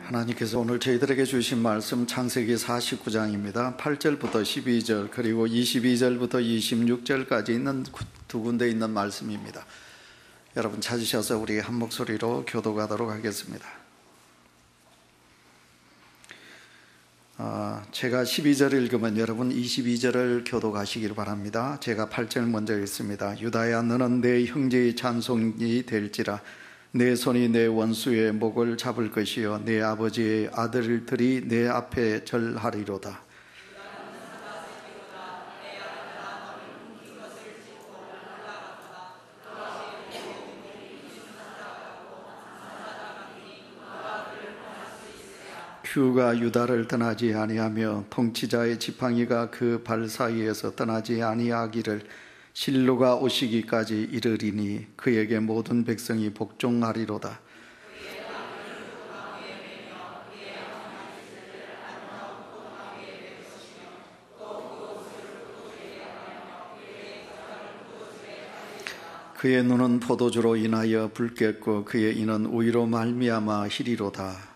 하나님께서 오늘 저희들에게 주신 말씀 창세기 49장입니다. 8절부터 12절 그리고 22절부터 26절까지 있는 두 군데 있는 말씀입니다. 여러분 찾으셔서 우리 한 목소리로 교독하도록 하겠습니다. 제가 12절을 읽으면 여러분 22절을 교독하시길 바랍니다. 제가 8절 먼저 읽습니다. 유다야, 너는 내 형제의 찬송이 될지라. 내 손이 내 원수의 목을 잡을 것이요 내 아버지의 아들들이 내 앞에 절하리로다. 큐가 유다를 떠나지 아니하며 통치자의 지팡이가 그 발 사이에서 떠나지 아니하기를 실로가 오시기까지 이르리니 그에게 모든 백성이 복종하리로다. 그의 눈은 포도주로 인하여 붉겠고 그의 이는 우유로 말미암아 희리로다.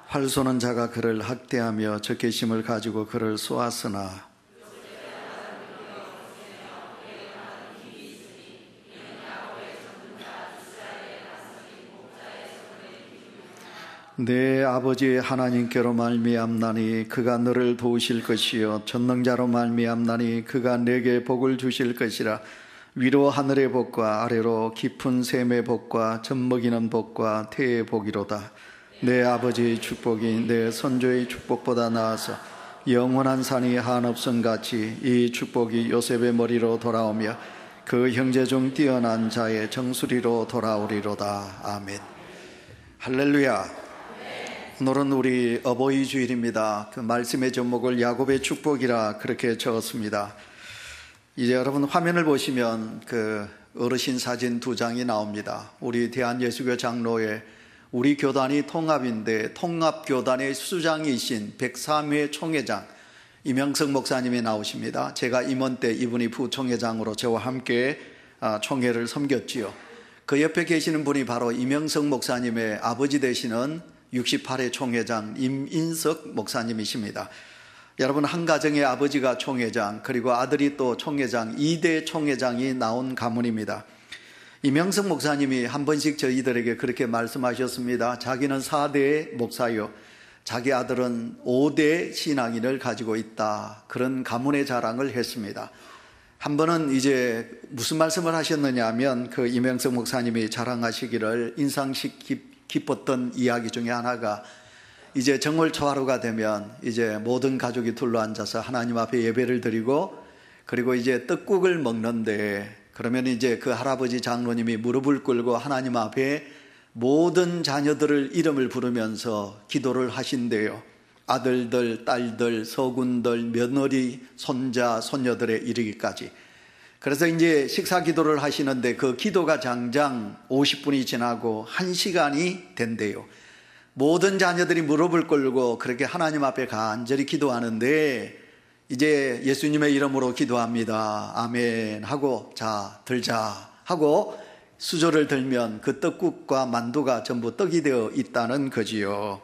활 쏘는 자가 그를 학대하며 적개심을 가지고 그를 쏘았으나 내 아버지 하나님께로 말미암나니 그가 너를 도우실 것이요 전능자로 말미암나니 그가 내게 복을 주실 것이라. 위로 하늘의 복과 아래로 깊은 샘의 복과 젖먹이는 복과 태의 복이로다. 내 아버지의 축복이 내 선조의 축복보다 나아서 영원한 산이 한없음 같이 이 축복이 요셉의 머리로 돌아오며 그 형제 중 뛰어난 자의 정수리로 돌아오리로다. 아멘. 할렐루야. 오늘은 우리 어버이 주일입니다. 그 말씀의 제목을 야곱의 축복이라 그렇게 적었습니다. 이제 여러분 화면을 보시면 그 어르신 사진 2장이 나옵니다. 우리 대한예수교 장로회 우리 교단이 통합인데 통합교단의 수장이신 103회 총회장 이명석 목사님이 나오십니다. 제가 임원 때 이분이 부총회장으로 저와 함께 총회를 섬겼지요. 그 옆에 계시는 분이 바로 이명석 목사님의 아버지 되시는 68회 총회장 임인석 목사님이십니다. 여러분 한 가정의 아버지가 총회장 그리고 아들이 또 총회장 2대 총회장이 나온 가문입니다. 이명석 목사님이 한 번씩 저희들에게 그렇게 말씀하셨습니다. 자기는 4대 목사요 자기 아들은 5대 신앙인을 가지고 있다. 그런 가문의 자랑을 했습니다. 한 번은 이제 무슨 말씀을 하셨느냐 하면 그 이명석 목사님이 자랑하시기를 인상 깊었던 이야기 중에 하나가 이제 정월 초하루가 되면 이제 모든 가족이 둘러앉아서 하나님 앞에 예배를 드리고 그리고 이제 떡국을 먹는데 그러면 이제 그 할아버지 장로님이 무릎을 꿇고 하나님 앞에 모든 자녀들을 이름을 부르면서 기도를 하신대요. 아들들, 딸들, 서군들, 며느리, 손자, 손녀들에 이르기까지. 그래서 이제 식사 기도를 하시는데 그 기도가 장장 50분이 지나고 1시간이 된대요. 모든 자녀들이 무릎을 꿇고 그렇게 하나님 앞에 간절히 기도하는데 이제 예수님의 이름으로 기도합니다. 아멘 하고 자 들자 하고 수저를 들면 그 떡국과 만두가 전부 떡이 되어 있다는 거지요.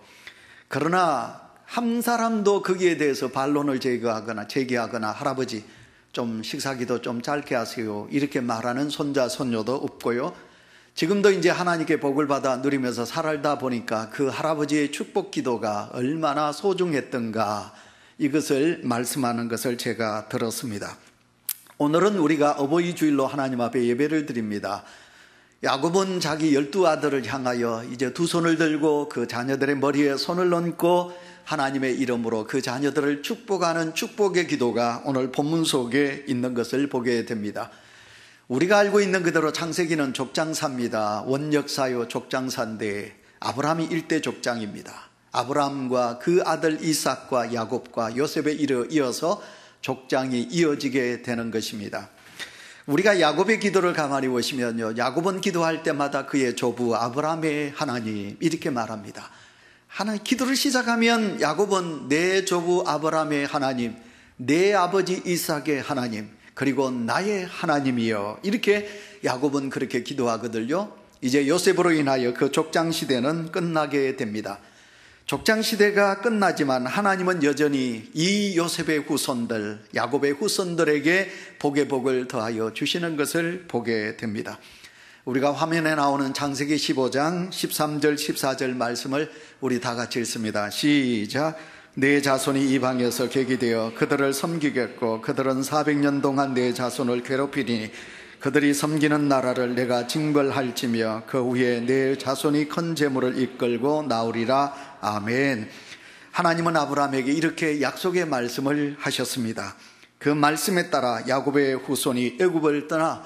그러나 한 사람도 거기에 대해서 반론을 제기하거나 할아버지 좀 식사기도 좀 짧게 하세요 이렇게 말하는 손자 손녀도 없고요. 지금도 이제 하나님께 복을 받아 누리면서 살다 보니까 그 할아버지의 축복 기도가 얼마나 소중했던가 이것을 말씀하는 것을 제가 들었습니다. 오늘은 우리가 어버이 주일로 하나님 앞에 예배를 드립니다. 야곱은 자기 12아들을 향하여 이제 두 손을 들고 그 자녀들의 머리에 손을 얹고 하나님의 이름으로 그 자녀들을 축복하는 축복의 기도가 오늘 본문 속에 있는 것을 보게 됩니다. 우리가 알고 있는 그대로 창세기는 족장사입니다. 원역사요 족장사인데 아브라함이 1대 족장입니다. 아브라함과 그 아들 이삭과 야곱과 요셉에 이어서 족장이 이어지게 되는 것입니다. 우리가 야곱의 기도를 가만히 보시면요, 야곱은 기도할 때마다 그의 조부 아브라함의 하나님 이렇게 말합니다. 하나님 기도를 시작하면 야곱은 내 조부 아브라함의 하나님, 내 아버지 이삭의 하나님, 그리고 나의 하나님이여. 이렇게 야곱은 그렇게 기도하거든요. 이제 요셉으로 인하여 그 족장시대는 끝나게 됩니다. 족장시대가 끝나지만 하나님은 여전히 이 요셉의 후손들, 야곱의 후손들에게 복의 복을 더하여 주시는 것을 보게 됩니다. 우리가 화면에 나오는 창세기 15장 13절 14절 말씀을 우리 다 같이 읽습니다. 시작. 내 자손이 이방에서 객이 되어 그들을 섬기겠고 그들은 400년 동안 내 자손을 괴롭히리니 그들이 섬기는 나라를 내가 징벌할지며 그 후에 내 자손이 큰 재물을 이끌고 나오리라. 아멘. 하나님은 아브라함에게 이렇게 약속의 말씀을 하셨습니다. 그 말씀에 따라 야곱의 후손이 애굽을 떠나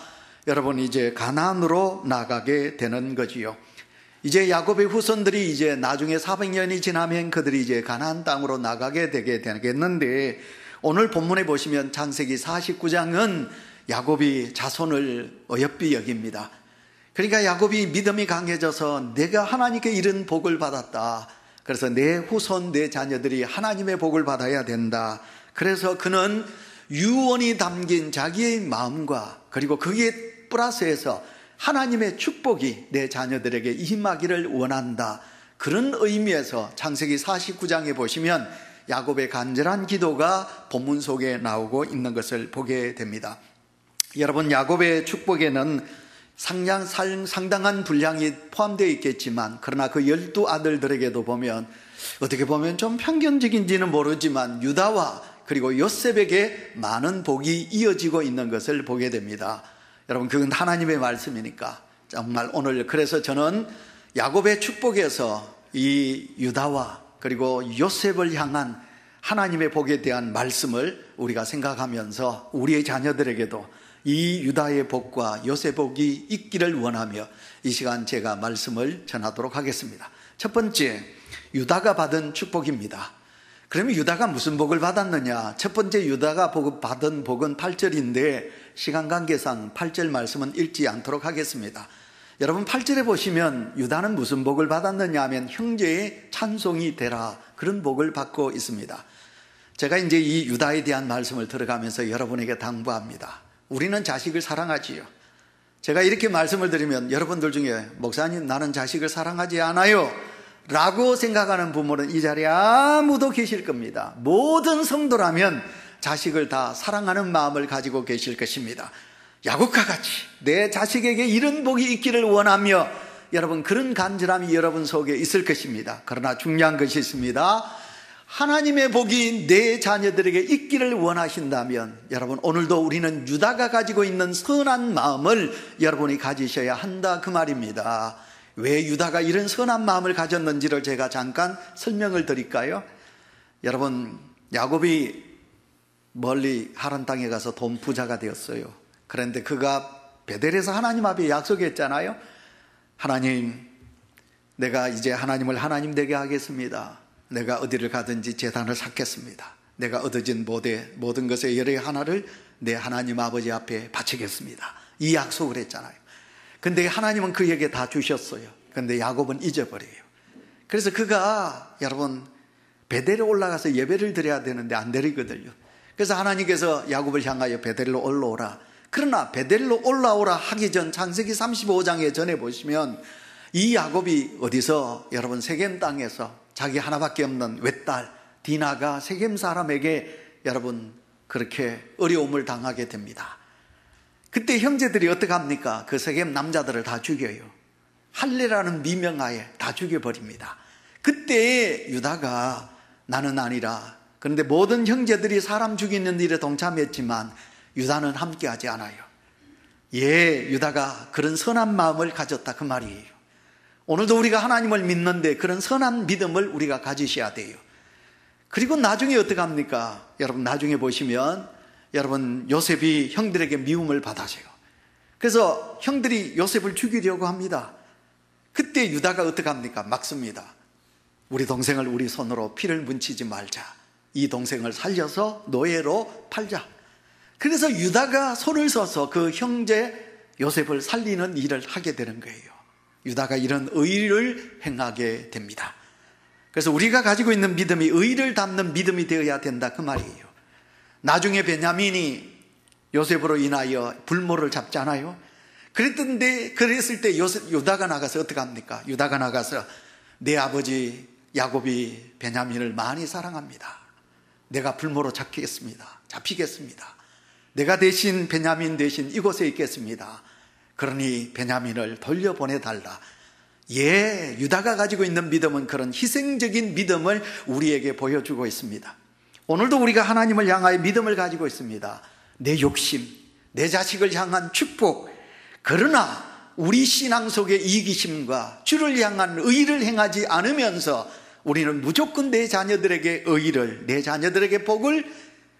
여러분 이제 가나안으로 나가게 되는 거지요. 이제 야곱의 후손들이 이제 나중에 400년이 지나면 그들이 이제 가나안 땅으로 나가게 되겠는데, 오늘 본문에 보시면 창세기 49장은 야곱이 자손을 어여삐 여깁니다. 그러니까 야곱이 믿음이 강해져서 내가 하나님께 이런 복을 받았다. 그래서 내 후손, 내 자녀들이 하나님의 복을 받아야 된다. 그래서 그는 유언이 담긴 자기의 마음과 그리고 거기에 플러스해서 하나님의 축복이 내 자녀들에게 임하기를 원한다. 그런 의미에서 창세기 49장에 보시면 야곱의 간절한 기도가 본문 속에 나오고 있는 것을 보게 됩니다. 여러분, 야곱의 축복에는 상당한 분량이 포함되어 있겠지만, 그러나 그 12아들들에게도 보면 어떻게 보면 좀 편견적인지는 모르지만 유다와 그리고 요셉에게 많은 복이 이어지고 있는 것을 보게 됩니다. 여러분, 그건 하나님의 말씀이니까 정말 오늘, 그래서 저는 야곱의 축복에서 이 유다와 그리고 요셉을 향한 하나님의 복에 대한 말씀을 우리가 생각하면서 우리의 자녀들에게도 이 유다의 복과 요셉의 복이 있기를 원하며 이 시간 제가 말씀을 전하도록 하겠습니다. 첫 번째, 유다가 받은 축복입니다. 그러면 유다가 무슨 복을 받았느냐? 첫 번째, 유다가 받은 복은 8절인데 시간 관계상 8절 말씀은 읽지 않도록 하겠습니다. 여러분, 8절에 보시면 유다는 무슨 복을 받았느냐 하면 형제의 찬송이 되라, 그런 복을 받고 있습니다. 제가 이제 이 유다에 대한 말씀을 들어가면서 여러분에게 당부합니다. 우리는 자식을 사랑하지요. 제가 이렇게 말씀을 드리면 여러분들 중에 목사님, 나는 자식을 사랑하지 않아요 라고 생각하는 부모는 이 자리에 아무도 계실 겁니다. 모든 성도라면 자식을 다 사랑하는 마음을 가지고 계실 것입니다. 야곱과 같이 내 자식에게 이런 복이 있기를 원하며 여러분, 그런 간절함이 여러분 속에 있을 것입니다. 그러나 중요한 것이 있습니다. 하나님의 복이 내 자녀들에게 있기를 원하신다면 여러분, 오늘도 우리는 유다가 가지고 있는 선한 마음을 여러분이 가지셔야 한다, 그 말입니다. 왜 유다가 이런 선한 마음을 가졌는지를 제가 잠깐 설명을 드릴까요? 여러분, 야곱이 멀리 하란 땅에 가서 돈 부자가 되었어요. 그런데 그가 베델에서 하나님 앞에 약속했잖아요. 하나님, 내가 이제 하나님을 하나님 되게 하겠습니다. 내가 어디를 가든지 제단을 쌓겠습니다. 내가 얻어진 모든 것의 열의 하나를 내 하나님 아버지 앞에 바치겠습니다. 이 약속을 했잖아요. 근데 하나님은 그에게 다 주셨어요. 근데 야곱은 잊어버려요. 그래서 그가 여러분 베델에 올라가서 예배를 드려야 되는데 안 드리거든요. 그래서 하나님께서 야곱을 향하여 베델로 올라오라. 그러나 베델로 올라오라 하기 전 창세기 35장에 전해 보시면 이 야곱이 어디서 여러분 세겜 땅에서 자기 하나밖에 없는 외딸 디나가 세겜 사람에게 여러분 그렇게 어려움을 당하게 됩니다. 그때 형제들이 어떻게 합니까? 그 세겜 남자들을 다 죽여요. 할례라는 미명하에 다 죽여버립니다. 그때 유다가 나는 아니라, 그런데 모든 형제들이 사람 죽이는 일에 동참했지만 유다는 함께하지 않아요. 예, 유다가 그런 선한 마음을 가졌다, 그 말이에요. 오늘도 우리가 하나님을 믿는데 그런 선한 믿음을 우리가 가지셔야 돼요. 그리고 나중에 어떻게 합니까? 여러분, 나중에 보시면 여러분 요셉이 형들에게 미움을 받아서요. 그래서 형들이 요셉을 죽이려고 합니다. 그때 유다가 어떻게 합니까? 막습니다. 우리 동생을 우리 손으로 피를 묻히지 말자. 이 동생을 살려서 노예로 팔자. 그래서 유다가 손을 써서 그 형제 요셉을 살리는 일을 하게 되는 거예요. 유다가 이런 의를 행하게 됩니다. 그래서 우리가 가지고 있는 믿음이 의를 담는 믿음이 되어야 된다, 그 말이에요. 나중에 베냐민이 요셉으로 인하여 불모를 잡잖아요. 그랬을 때 유다가 나가서 어떻게 합니까? 유다가 나가서 내 아버지 야곱이 베냐민을 많이 사랑합니다. 내가 불모로 잡히겠습니다. 내가 대신 베냐민 대신 이곳에 있겠습니다. 그러니 베냐민을 돌려보내달라. 유다가 가지고 있는 믿음은 그런 희생적인 믿음을 우리에게 보여주고 있습니다. 오늘도 우리가 하나님을 향하여 믿음을 가지고 있습니다. 내 욕심, 내 자식을 향한 축복, 그러나 우리 신앙 속의 이기심과 주를 향한 의를 행하지 않으면서 우리는 무조건 내 자녀들에게 의를, 내 자녀들에게 복을,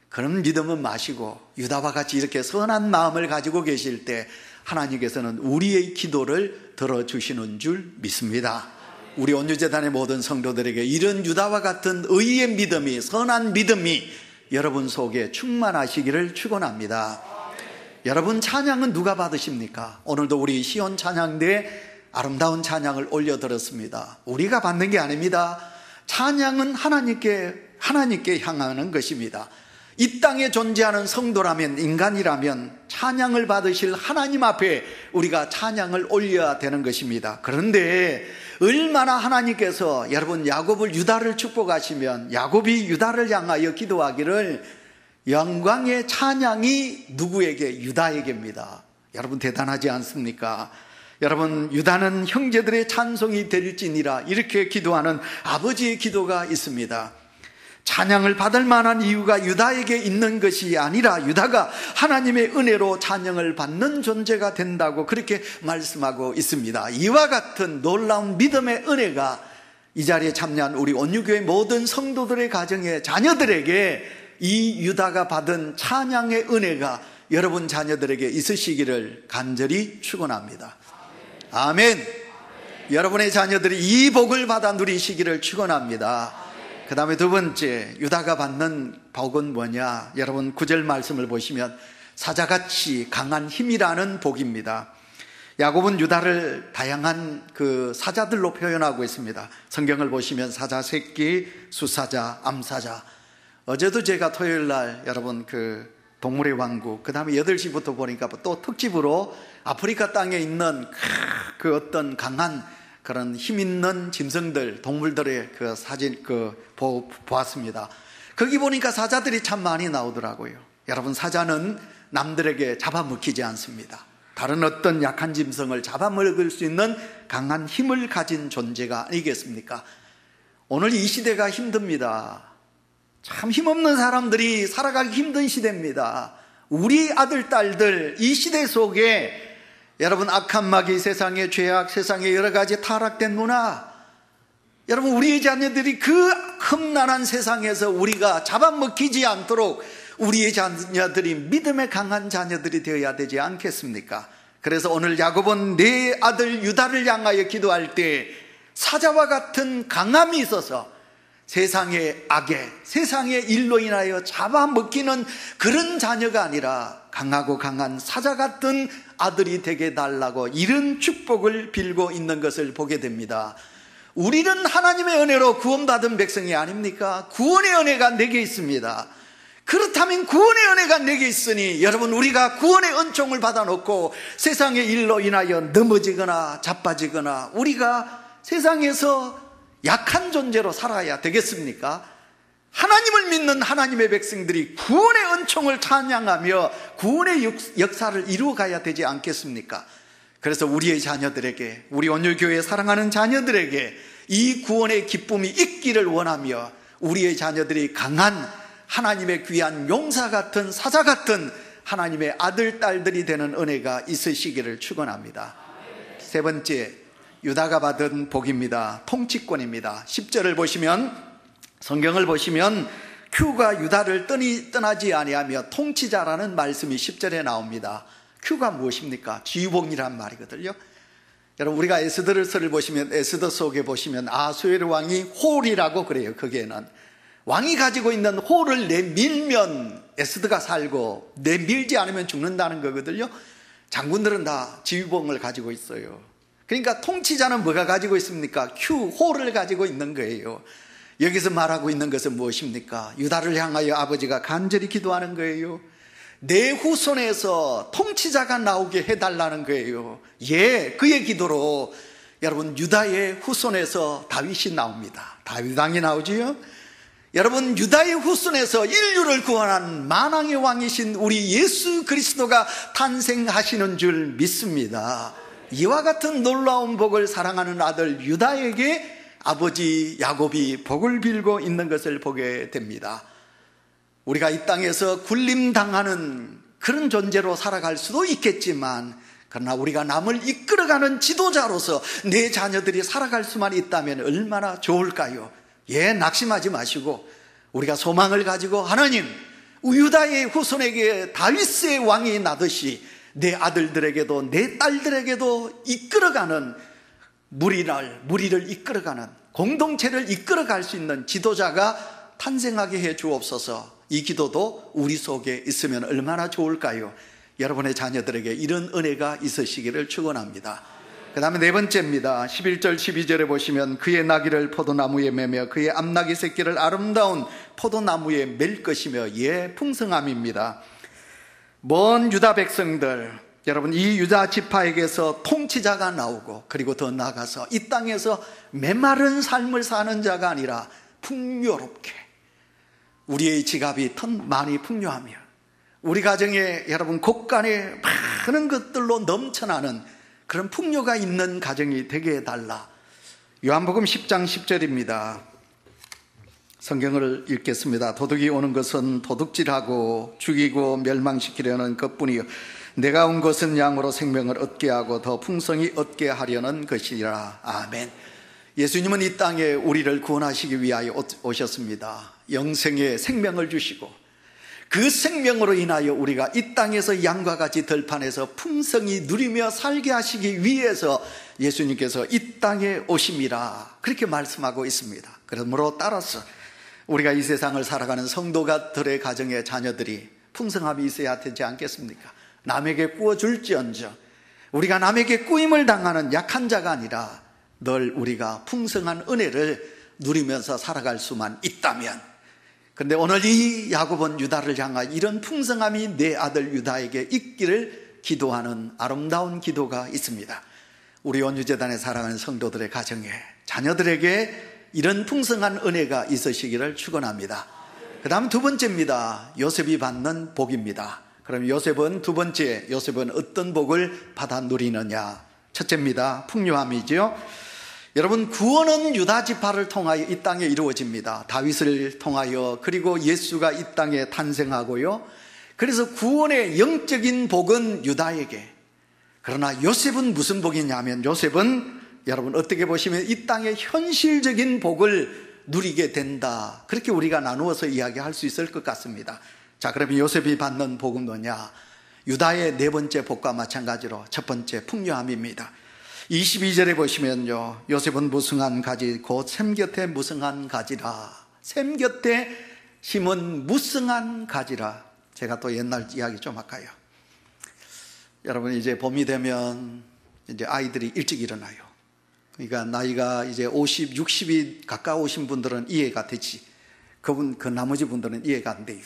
그런 믿음은 마시고 유다와 같이 이렇게 선한 마음을 가지고 계실 때 하나님께서는 우리의 기도를 들어주시는 줄 믿습니다. 우리 온유재단의 모든 성도들에게 이런 유다와 같은 의의 믿음이, 선한 믿음이 여러분 속에 충만하시기를 축원합니다. 여러분, 찬양은 누가 받으십니까? 오늘도 우리 시온 찬양대에 아름다운 찬양을 올려드렸습니다. 우리가 받는 게 아닙니다. 찬양은 하나님께 향하는 것입니다. 이 땅에 존재하는 성도라면, 인간이라면 찬양을 받으실 하나님 앞에 우리가 찬양을 올려야 되는 것입니다. 그런데 얼마나 하나님께서 여러분 유다를 축복하시면 야곱이 유다를 향하여 기도하기를 영광의 찬양이 누구에게? 유다에게입니다. 여러분 대단하지 않습니까? 여러분, 유다는 형제들의 찬송이 될지니라 이렇게 기도하는 아버지의 기도가 있습니다. 찬양을 받을 만한 이유가 유다에게 있는 것이 아니라 유다가 하나님의 은혜로 찬양을 받는 존재가 된다고 그렇게 말씀하고 있습니다. 이와 같은 놀라운 믿음의 은혜가 이 자리에 참여한 우리 온유교회 모든 성도들의 가정의 자녀들에게 이 유다가 받은 찬양의 은혜가 여러분 자녀들에게 있으시기를 간절히 축원합니다. 아멘. 여러분의 자녀들이 이 복을 받아 누리시기를 축원합니다. 그 다음에 두 번째, 유다가 받는 복은 뭐냐? 여러분 9절 말씀을 보시면 사자같이 강한 힘이라는 복입니다. 야곱은 유다를 다양한 그 사자들로 표현하고 있습니다. 성경을 보시면 사자 새끼, 수사자, 암사자. 어제도 제가 토요일 날 여러분 그 동물의 왕국, 그 다음에 8시부터 보니까 또 특집으로 아프리카 땅에 있는 그 어떤 강한 그런 힘 있는 짐승들, 동물들의 그 사진 보았습니다. 거기 보니까 사자들이 참 많이 나오더라고요. 여러분, 사자는 남들에게 잡아먹히지 않습니다. 다른 어떤 약한 짐승을 잡아먹을 수 있는 강한 힘을 가진 존재가 아니겠습니까? 오늘 이 시대가 힘듭니다. 참 힘없는 사람들이 살아가기 힘든 시대입니다. 우리 아들, 딸들 이 시대 속에 여러분 악한 마귀, 세상의 죄악, 세상의 여러 가지 타락된 문화, 여러분 우리의 자녀들이 그 험난한 세상에서 우리가 잡아먹히지 않도록 우리의 자녀들이 믿음의 강한 자녀들이 되어야 되지 않겠습니까? 그래서 오늘 야곱은 내 아들 유다를 향하여 기도할 때 사자와 같은 강함이 있어서 세상의 악에, 세상의 일로 인하여 잡아먹히는 그런 자녀가 아니라 강하고 강한 사자 같은 아들이 되게 달라고 이런 축복을 빌고 있는 것을 보게 됩니다. 우리는 하나님의 은혜로 구원받은 백성이 아닙니까? 구원의 은혜가 내게 있습니다. 그렇다면 구원의 은혜가 내게 있으니 여러분, 우리가 구원의 은총을 받아놓고 세상의 일로 인하여 넘어지거나 자빠지거나 우리가 세상에서 약한 존재로 살아야 되겠습니까? 하나님을 믿는 하나님의 백성들이 구원의 은총을 찬양하며 구원의 역사를 이루어가야 되지 않겠습니까? 그래서 우리의 자녀들에게, 우리 온유교회 사랑하는 자녀들에게 이 구원의 기쁨이 있기를 원하며 우리의 자녀들이 강한 하나님의 귀한 용사 같은, 사자 같은 하나님의 아들, 딸들이 되는 은혜가 있으시기를 축원합니다. 세 번째, 유다가 받은 복입니다. 통치권입니다. 10절을 보시면, 성경을 보시면 큐가 유다를 떠나지 아니하며 통치자라는 말씀이 10절에 나옵니다. 큐가 무엇입니까? 지휘봉이란 말이거든요. 여러분, 우리가 에스더서를 보시면, 에스더 속에 보시면 아수에르 왕이 홀이라고 그래요. 거기에는 왕이 가지고 있는 홀을 내밀면 에스더가 살고 내밀지 않으면 죽는다는 거거든요. 장군들은 다 지휘봉을 가지고 있어요. 그러니까 통치자는 뭐가 가지고 있습니까? 홀을 가지고 있는 거예요. 여기서 말하고 있는 것은 무엇입니까? 유다를 향하여 아버지가 간절히 기도하는 거예요. 내 후손에서 통치자가 나오게 해달라는 거예요. 예, 그의 기도로 여러분 유다의 후손에서 다윗이 나옵니다. 다윗 왕이 나오지요. 여러분 유다의 후손에서 인류를 구원한 만왕의 왕이신 우리 예수 그리스도가 탄생하시는 줄 믿습니다. 이와 같은 놀라운 복을 사랑하는 아들 유다에게 아버지 야곱이 복을 빌고 있는 것을 보게 됩니다. 우리가 이 땅에서 굴림당하는 그런 존재로 살아갈 수도 있겠지만, 그러나 우리가 남을 이끌어가는 지도자로서 내 자녀들이 살아갈 수만 있다면 얼마나 좋을까요? 예, 낙심하지 마시고 우리가 소망을 가지고 하나님, 유다의 후손에게 다윗의 왕이 나듯이 내 아들들에게도 내 딸들에게도 이끌어가는 무리를 이끌어가는, 공동체를 이끌어갈 수 있는 지도자가 탄생하게 해 주옵소서. 이 기도도 우리 속에 있으면 얼마나 좋을까요? 여러분의 자녀들에게 이런 은혜가 있으시기를 축원합니다. 그 다음에 네 번째입니다. 11절 12절에 보시면 그의 나귀를 포도나무에 매며 그의 암나귀 새끼를 아름다운 포도나무에 맬 것이며, 예, 풍성함입니다. 먼 유다 백성들, 여러분 이 유다 지파에게서 통치자가 나오고, 그리고 더 나아가서 이 땅에서 메마른 삶을 사는 자가 아니라 풍요롭게, 우리의 지갑이 더 많이 풍요하며 우리 가정에 여러분 곳간에 많은 것들로 넘쳐나는 그런 풍요가 있는 가정이 되게 해달라. 요한복음 10장 10절입니다. 성경을 읽겠습니다. 도둑이 오는 것은 도둑질하고 죽이고 멸망시키려는 것뿐이요 내가 온 것은 양으로 생명을 얻게 하고 더 풍성히 얻게 하려는 것이라. 아멘. 예수님은 이 땅에 우리를 구원하시기 위하여 오셨습니다. 영생의 생명을 주시고 그 생명으로 인하여 우리가 이 땅에서 양과 같이 들판에서 풍성히 누리며 살게 하시기 위해서 예수님께서 이 땅에 오심이라, 그렇게 말씀하고 있습니다. 그러므로 따라서 우리가 이 세상을 살아가는 성도들의 가정의 자녀들이 풍성함이 있어야 되지 않겠습니까? 남에게 꾸어줄지언정 우리가 남에게 꾸임을 당하는 약한 자가 아니라 늘 우리가 풍성한 은혜를 누리면서 살아갈 수만 있다면, 그런데 오늘 이 야곱은 유다를 향하여 이런 풍성함이 내 아들 유다에게 있기를 기도하는 아름다운 기도가 있습니다. 우리 온유재단에 살아가는 성도들의 가정에, 자녀들에게 이런 풍성한 은혜가 있으시기를 축원합니다. 그 다음 두 번째입니다. 요셉이 받는 복입니다. 그럼 요셉은 두 번째, 요셉은 어떤 복을 받아 누리느냐? 첫째입니다. 풍요함이죠. 여러분, 구원은 유다 지파를 통하여 이 땅에 이루어집니다. 다윗을 통하여, 그리고 예수가 이 땅에 탄생하고요. 그래서 구원의 영적인 복은 유다에게. 그러나 요셉은 무슨 복이냐면, 요셉은 여러분 어떻게 보시면 이 땅의 현실적인 복을 누리게 된다, 그렇게 우리가 나누어서 이야기할 수 있을 것 같습니다. 자, 그러면 요셉이 받는 복은 뭐냐? 유다의 네 번째 복과 마찬가지로 첫 번째 풍요함입니다. 22절에 보시면요, 요셉은 무성한 가지 곧 샘 곁에 무성한 가지라. 샘 곁에 심은 무성한 가지라. 제가 또 옛날 이야기 좀 할까요? 여러분, 이제 봄이 되면 이제 아이들이 일찍 일어나요. 그러니까 나이가 이제 50, 60이 가까우신 분들은 이해가 되지, 그 나머지 분들은 이해가 안 돼요.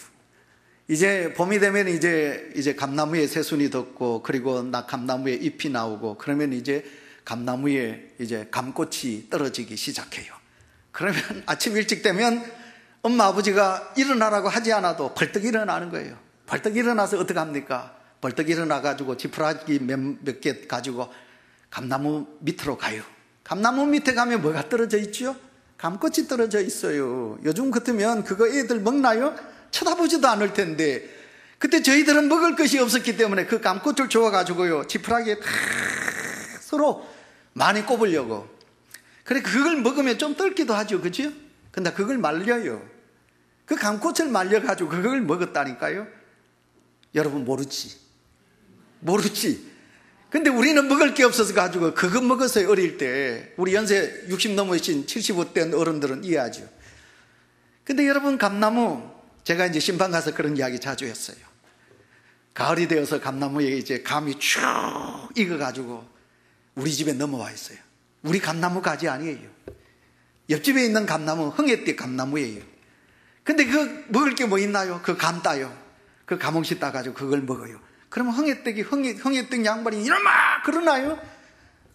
이제 봄이 되면 이제 감나무에 새순이 돋고, 그리고 감나무에 잎이 나오고, 그러면 이제 감나무에 이제 감꽃이 떨어지기 시작해요. 그러면 아침 일찍 되면 엄마 아버지가 일어나라고 하지 않아도 벌떡 일어나는 거예요. 벌떡 일어나서 어떻게 합니까? 벌떡 일어나가지고 지푸라기 몇 개 가지고 감나무 밑으로 가요. 감나무 밑에 가면 뭐가 떨어져 있죠? 감꽃이 떨어져 있어요. 요즘 같으면 그거 애들 먹나요? 쳐다보지도 않을 텐데, 그때 저희들은 먹을 것이 없었기 때문에 그 감꽃을 주워가지고요, 지푸라기에 서로 많이 꼽으려고. 그래, 그걸 먹으면 좀 떫기도 하죠, 그죠? 근데 그걸 말려요. 그 감꽃을 말려가지고 그걸 먹었다니까요. 여러분 모르지. 근데 우리는 먹을 게 없어서 가지고 그거 먹었어요. 어릴 때. 우리 연세 60 넘으신 75대 어른들은 이해하죠. 근데 여러분, 감나무, 제가 이제 신방 가서 그런 이야기 자주 했어요. 가을이 되어서 감나무에 이제 감이 쭉 익어가지고 우리 집에 넘어와 있어요. 우리 감나무 가지 아니에요. 옆집에 있는 감나무, 흥해띠 감나무예요. 근데 그 먹을 게 뭐 있나요? 그 감 따요. 그 가뭉시 따가지고 그걸 먹어요. 그러면 흥해떡 양반이 이놈아 그러나요?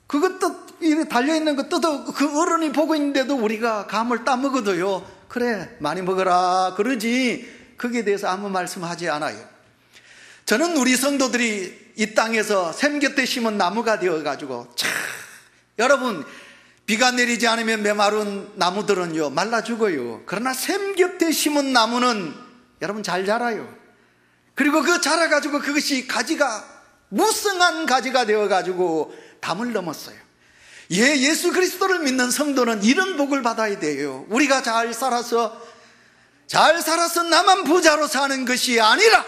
그것도 달려있는 거 뜯어 그 어른이 보고 있는데도 우리가 감을 따먹어도요, 그래 많이 먹어라 그러지 거기에 대해서 아무 말씀하지 않아요. 저는 우리 성도들이 이 땅에서 샘 곁에 심은 나무가 되어가지고 여러분, 비가 내리지 않으면 메마른 나무들은요 말라 죽어요. 그러나 샘 곁에 심은 나무는 여러분 잘 자라요. 그리고 그 자라가지고 그것이 가지가 무성한 가지가 되어가지고 담을 넘었어요. 예수 그리스도를 믿는 성도는 이런 복을 받아야 돼요. 우리가 잘 살아서 나만 부자로 사는 것이 아니라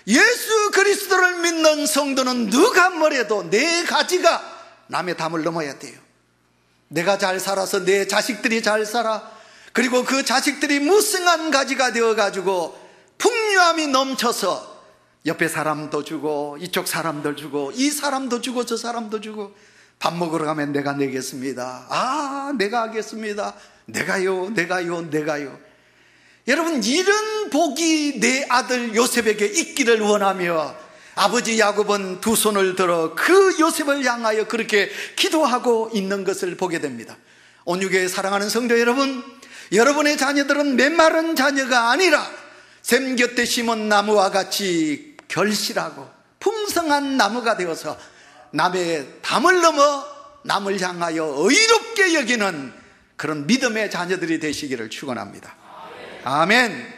예수 그리스도를 믿는 성도는 누가 뭐래도 내 가지가 남의 담을 넘어야 돼요. 내가 잘 살아서 내 자식들이 잘 살아, 그리고 그 자식들이 무성한 가지가 되어가지고 풍요함이 넘쳐서 옆에 사람도 주고 이쪽 사람도 주고 이 사람도 주고 저 사람도 주고, 밥 먹으러 가면 내가 내겠습니다. 내가 하겠습니다. 내가요. 여러분, 이런 복이 내 아들 요셉에게 있기를 원하며 아버지 야곱은 두 손을 들어 그 요셉을 향하여 그렇게 기도하고 있는 것을 보게 됩니다. 온유교회 사랑하는 성도 여러분, 여러분의 자녀들은 메마른 자녀가 아니라 샘 곁에 심은 나무와 같이 결실하고 풍성한 나무가 되어서 남의 담을 넘어 남을 향하여 의롭게 여기는 그런 믿음의 자녀들이 되시기를 축원합니다. 아멘.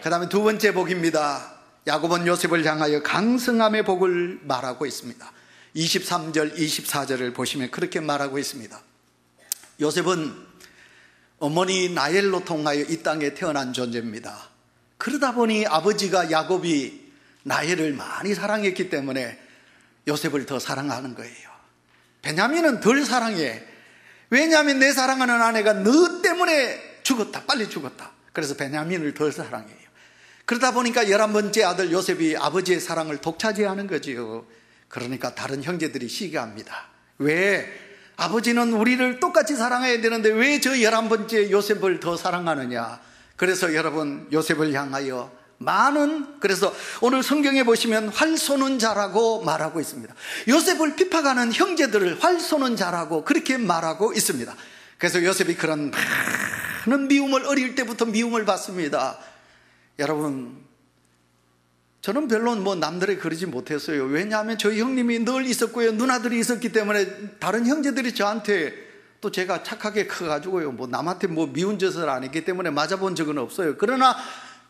그 다음에 두 번째 복입니다. 야곱은 요셉을 향하여 강성함의 복을 말하고 있습니다. 23절 24절을 보시면 그렇게 말하고 있습니다. 요셉은 어머니 라헬로 통하여 이 땅에 태어난 존재입니다. 그러다 보니 아버지가 야곱이 라헬을 많이 사랑했기 때문에 요셉을 더 사랑하는 거예요. 베냐민은 덜 사랑해. 왜냐하면 내 사랑하는 아내가 너 때문에 죽었다, 빨리 죽었다. 그래서 베냐민을 더 사랑해요. 그러다 보니까 11번째 아들 요셉이 아버지의 사랑을 독차지하는 거지요. 그러니까 다른 형제들이 시기합니다. 왜? 아버지는 우리를 똑같이 사랑해야 되는데 왜 저 11번째 요셉을 더 사랑하느냐. 그래서 여러분, 요셉을 향하여 그래서 오늘 성경에 보시면 활 쏘는 자라고 말하고 있습니다. 요셉을 핍박하는 형제들을 활 쏘는 자라고 그렇게 말하고 있습니다. 그래서 요셉이 그런 많은 미움을, 어릴 때부터 미움을 받습니다. 여러분, 저는 별로 남들에 그러지 못했어요. 왜냐하면 저희 형님이 늘 있었고요, 누나들이 있었기 때문에 다른 형제들이 저한테, 또 제가 착하게 커가지고요, 남한테 미운 짓을 안 했기 때문에 맞아본 적은 없어요. 그러나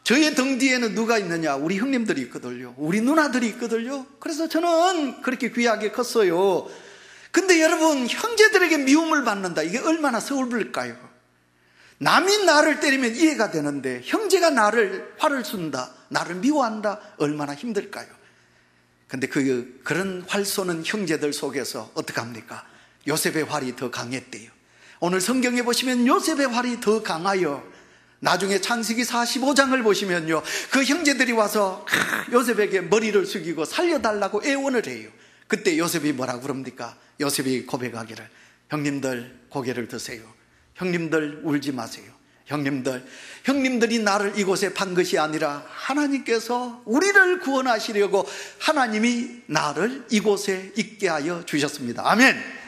저의 등 뒤에는 누가 있느냐? 우리 형님들이 있거든요. 우리 누나들이 있거든요. 그래서 저는 그렇게 귀하게 컸어요. 근데 여러분, 형제들에게 미움을 받는다, 이게 얼마나 서울불까요? 남이 나를 때리면 이해가 되는데 형제가 나를 활을 쏜다, 나를 미워한다, 얼마나 힘들까요? 근데 그런 활 쏘는 형제들 속에서 어떡합니까? 요셉의 활이 더 강했대요. 오늘 성경에 보시면 요셉의 활이 더 강하여, 나중에 창세기 45장을 보시면요, 그 형제들이 와서 요셉에게 머리를 숙이고 살려달라고 애원을 해요. 그때 요셉이 뭐라고 그럽니까? 요셉이 고백하기를, 형님들 고개를 드세요. 형님들 울지 마세요. 형님들이 나를 이곳에 판 것이 아니라 하나님께서 우리를 구원하시려고 하나님이 나를 이곳에 있게 하여 주셨습니다. 아멘.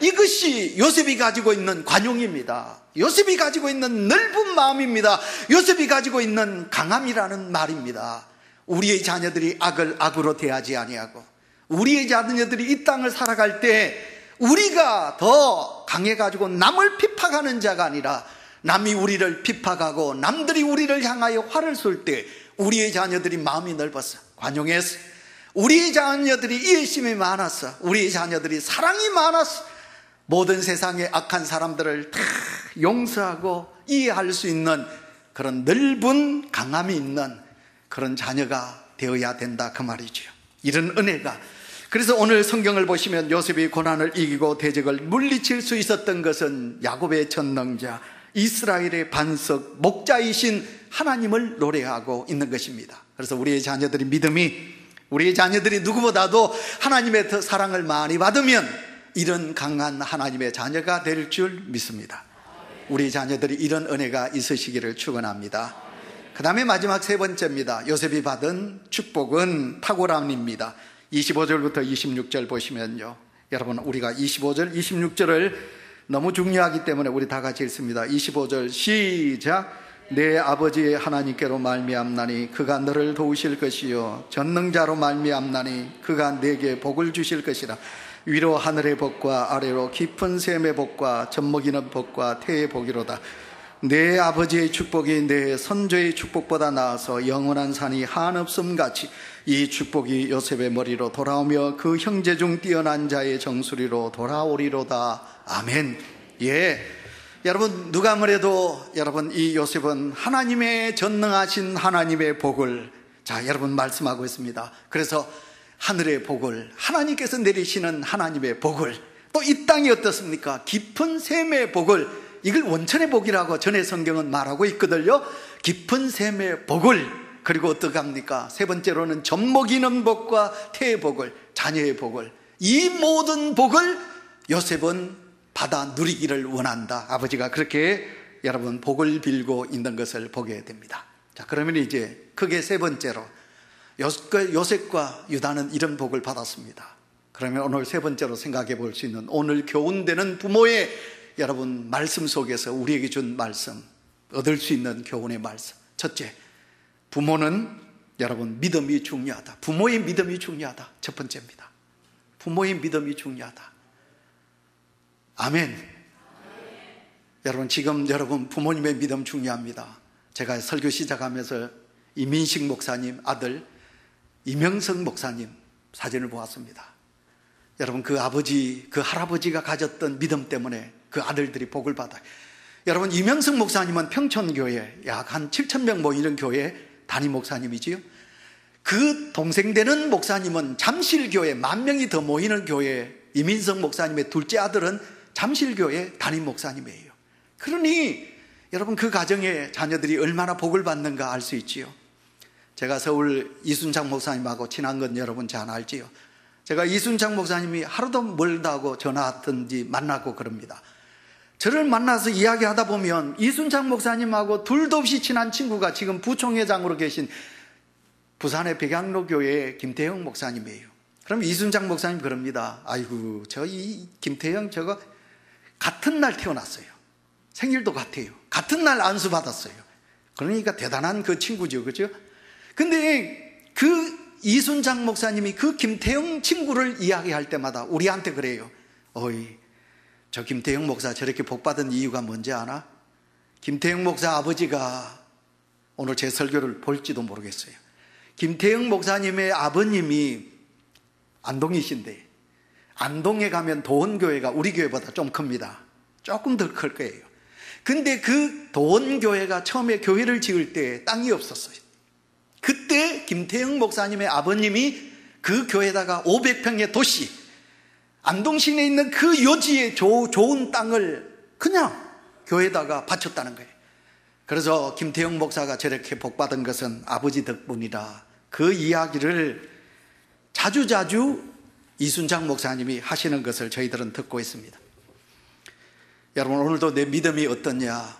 이것이 요셉이 가지고 있는 관용입니다. 요셉이 가지고 있는 넓은 마음입니다. 요셉이 가지고 있는 강함이라는 말입니다. 우리의 자녀들이 악을 악으로 대하지 아니하고, 우리의 자녀들이 이 땅을 살아갈 때 우리가 더 강해가지고 남을 핍박하는 자가 아니라, 남이 우리를 핍박하고 남들이 우리를 향하여 활을 쏠 때 우리의 자녀들이 마음이 넓었어, 관용했어. 우리의 자녀들이 이해심이 많았어. 우리의 자녀들이 사랑이 많았어. 모든 세상의 악한 사람들을 다 용서하고 이해할 수 있는 그런 넓은 강함이 있는 그런 자녀가 되어야 된다, 그 말이죠. 이런 은혜가. 그래서 오늘 성경을 보시면 요셉이 고난을 이기고 대적을 물리칠 수 있었던 것은 야곱의 전능자, 이스라엘의 반석, 목자이신 하나님을 노래하고 있는 것입니다. 그래서 우리의 자녀들이 우리의 자녀들이 누구보다도 하나님의 더 사랑을 많이 받으면 이런 강한 하나님의 자녀가 될 줄 믿습니다. 우리 자녀들이 이런 은혜가 있으시기를 축원합니다. 그 다음에 마지막 세 번째입니다. 요셉이 받은 축복은 탁월함입니다. 25절부터 26절 보시면요, 여러분, 우리가 25절, 26절을 너무 중요하기 때문에 우리 다 같이 읽습니다. 25절 시작. 내 아버지의 하나님께로 말미암나니 그가 너를 도우실 것이요 전능자로 말미암나니 그가 내게 복을 주실 것이라. 위로 하늘의 복과 아래로 깊은 샘의 복과 젖먹이는 복과 태의 복이로다. 내 아버지의 축복이 내 선조의 축복보다 나아서 영원한 산이 한없음 같이 이 축복이 요셉의 머리로 돌아오며 그 형제 중 뛰어난 자의 정수리로 돌아오리로다. 아멘. 예, 여러분, 누가 뭐래도 여러분, 이 요셉은 하나님의 전능하신 하나님의 복을, 자, 여러분, 말씀하고 있습니다. 그래서 하늘의 복을, 하나님께서 내리시는 하나님의 복을, 또 이 땅이 어떻습니까? 깊은 샘의 복을, 이걸 원천의 복이라고 전에 성경은 말하고 있거든요. 깊은 샘의 복을, 그리고 어떻게 합니까? 세 번째로는 젖먹이는 복과 태의 복을, 자녀의 복을, 이 모든 복을 요셉은 받아 누리기를 원한다. 아버지가 그렇게 여러분 복을 빌고 있는 것을 보게 됩니다. 자, 그러면 이제 크게 세 번째로 요셉과 유다는 이런 복을 받았습니다. 그러면 오늘 세 번째로 생각해 볼 수 있는, 오늘 교훈되는 부모의 여러분 말씀 속에서 우리에게 준 말씀, 얻을 수 있는 교훈의 말씀. 첫째, 부모는 여러분 믿음이 중요하다. 부모의 믿음이 중요하다. 첫 번째입니다. 부모의 믿음이 중요하다. 아멘. 여러분, 지금 여러분 부모님의 믿음 중요합니다. 제가 설교 시작하면서 이민식 목사님 아들 이명석 목사님 사진을 보았습니다. 여러분, 그 아버지, 그 할아버지가 가졌던 믿음 때문에 그 아들들이 복을 받아요. 여러분, 이명석 목사님은 평촌교회 약 한 7,000명 모이는 교회 담임 목사님이지요. 그 동생 되는 목사님은 잠실교회 10,000명이 더 모이는 교회, 이민석 목사님의 둘째 아들은 잠실교회 담임 목사님이에요. 그러니 여러분, 그 가정의 자녀들이 얼마나 복을 받는가 알 수 있지요. 제가 서울 이순창 목사님하고 친한 건 여러분 잘 알지요. 제가 이순창 목사님이 하루도 멀다고 전화하든지 만나고 그럽니다. 저를 만나서 이야기하다 보면 이순창 목사님하고 둘도 없이 친한 친구가 지금 부총회장으로 계신 부산의 백양로 교회 김태형 목사님이에요. 그럼 이순창 목사님 그럽니다. 아이고, 저 이 김태형 저거 같은 날 태어났어요. 생일도 같아요. 같은 날 안수 받았어요. 그러니까 대단한 그 친구죠, 그죠? 근데 그 이순창 목사님이 그 김태형 친구를 이야기할 때마다 우리한테 그래요. 어이, 저 김태형 목사 저렇게 복받은 이유가 뭔지 아나? 김태형 목사 아버지가 오늘 제 설교를 볼지도 모르겠어요. 김태형 목사님의 아버님이 안동이신데, 안동에 가면 도원교회가 우리 교회보다 좀 큽니다. 조금 더 클 거예요. 근데 그 도원교회가 처음에 교회를 지을 때 땅이 없었어요. 그때 김태형 목사님의 아버님이 그 교회에다가 500평의 도시, 안동시내에 있는 그 요지의 좋은 땅을 그냥 교회에다가 바쳤다는 거예요. 그래서 김태형 목사가 저렇게 복받은 것은 아버지 덕분이다. 그 이야기를 자주자주 이순창 목사님이 하시는 것을 저희들은 듣고 있습니다. 여러분, 오늘도 내 믿음이 어떠냐?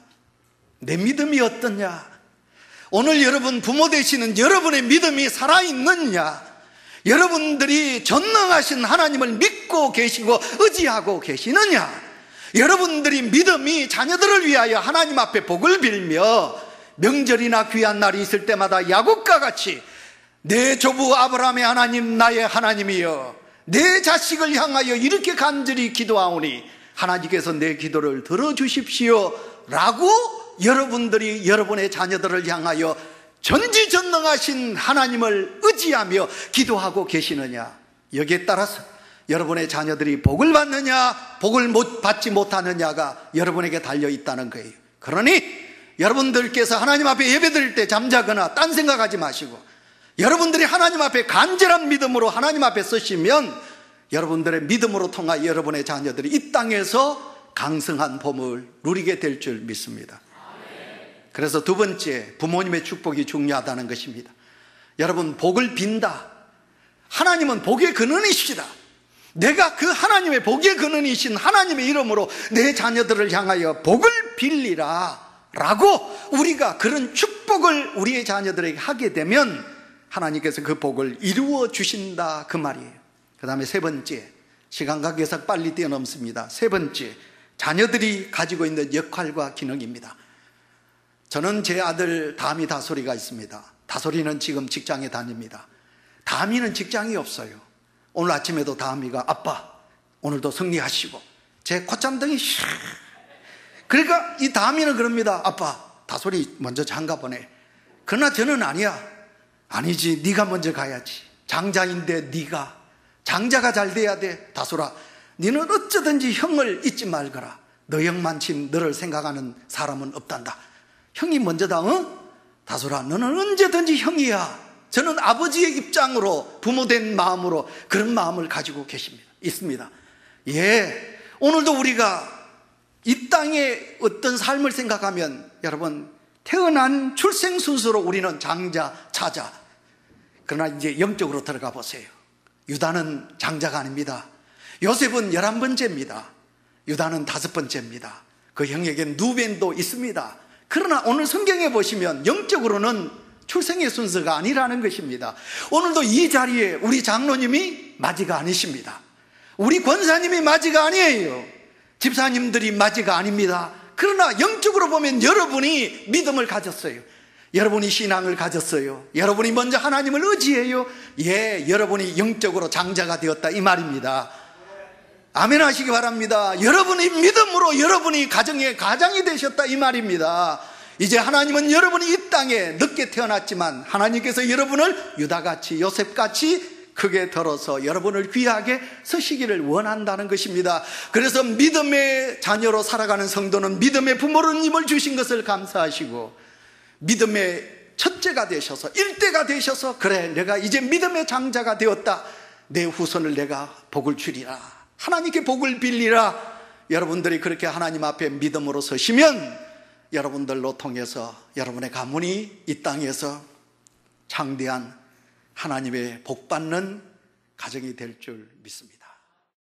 내 믿음이 어떠냐? 오늘 여러분 부모 되시는 여러분의 믿음이 살아있느냐? 여러분들이 전능하신 하나님을 믿고 계시고 의지하고 계시느냐? 여러분들이 믿음이 자녀들을 위하여 하나님 앞에 복을 빌며 명절이나 귀한 날이 있을 때마다 야곱과 같이 내 조부 아브라함의 하나님 나의 하나님이여 내 자식을 향하여 이렇게 간절히 기도하오니 하나님께서 내 기도를 들어주십시오 라고 여러분들이 여러분의 자녀들을 향하여 전지전능하신 하나님을 의지하며 기도하고 계시느냐? 여기에 따라서 여러분의 자녀들이 복을 받느냐 복을 받지 못하느냐가 여러분에게 달려있다는 거예요. 그러니 여러분들께서 하나님 앞에 예배드릴 때 잠자거나 딴 생각하지 마시고 여러분들이 하나님 앞에 간절한 믿음으로 하나님 앞에 서시면 여러분들의 믿음으로 통하여 여러분의 자녀들이 이 땅에서 강성한 봄을 누리게 될 줄 믿습니다. 그래서 두 번째, 부모님의 축복이 중요하다는 것입니다. 여러분, 복을 빈다. 하나님은 복의 근원이시다. 내가 그 하나님의 복의 근원이신 하나님의 이름으로 내 자녀들을 향하여 복을 빌리라 라고 우리가 그런 축복 축복을 우리의 자녀들에게 하게 되면 하나님께서 그 복을 이루어 주신다, 그 말이에요. 그 다음에 세 번째, 시간 관계상 빨리 뛰어넘습니다. 세 번째, 자녀들이 가지고 있는 역할과 기능입니다. 저는 제 아들 다미 다솔이가 있습니다. 다솔이는 지금 직장에 다닙니다. 다미는 직장이 없어요. 오늘 아침에도 다미가 아빠 오늘도 승리하시고 제 콧잠등이 샥. 그러니까 이 다미는 그럽니다. 아빠 다솔이 먼저 장가 보내. 그러나 저는 아니야. 아니지, 네가 먼저 가야지. 장자인데 네가, 장자가 잘 돼야 돼. 다솔아, 너는 어쩌든지 형을 잊지 말거라. 너 형만치 너를 생각하는 사람은 없단다. 형이 먼저다. 다솔아, 너는 언제든지 형이야. 저는 아버지의 입장으로, 부모된 마음으로 그런 마음을 가지고 있습니다. 예, 오늘도 우리가 이 땅의 어떤 삶을 생각하면 여러분, 태어난 출생 순서로 우리는 장자, 차자. 그러나 이제 영적으로 들어가 보세요. 유다는 장자가 아닙니다. 요셉은 11번째입니다. 유다는 5번째입니다. 그 형에겐 누벤도 있습니다. 그러나 오늘 성경에 보시면 영적으로는 출생의 순서가 아니라는 것입니다. 오늘도 이 자리에 우리 장로님이 맞이가 아니십니다. 우리 권사님이 맞이가 아니에요. 집사님들이 맞이가 아닙니다. 그러나 영적으로 보면 여러분이 믿음을 가졌어요. 여러분이 신앙을 가졌어요. 여러분이 먼저 하나님을 의지해요. 예, 여러분이 영적으로 장자가 되었다, 이 말입니다. 아멘 하시기 바랍니다. 여러분이 믿음으로 여러분이 가장이 되셨다, 이 말입니다. 이제 하나님은 여러분이 이 땅에 늦게 태어났지만 하나님께서 여러분을 유다같이 요셉같이 크게 들어서 여러분을 귀하게 쓰시기를 원한다는 것입니다. 그래서 믿음의 자녀로 살아가는 성도는 믿음의 부모님을 주신 것을 감사하시고 믿음의 첫째가 되셔서 일대가 되셔서 그래, 내가 이제 믿음의 장자가 되었다. 내 후손을 내가 복을 주리라. 하나님께 복을 빌리라. 여러분들이 그렇게 하나님 앞에 믿음으로 서시면 여러분들로 통해서 여러분의 가문이 이 땅에서 창대한 하나님의 복받는 가정이 될 줄 믿습니다.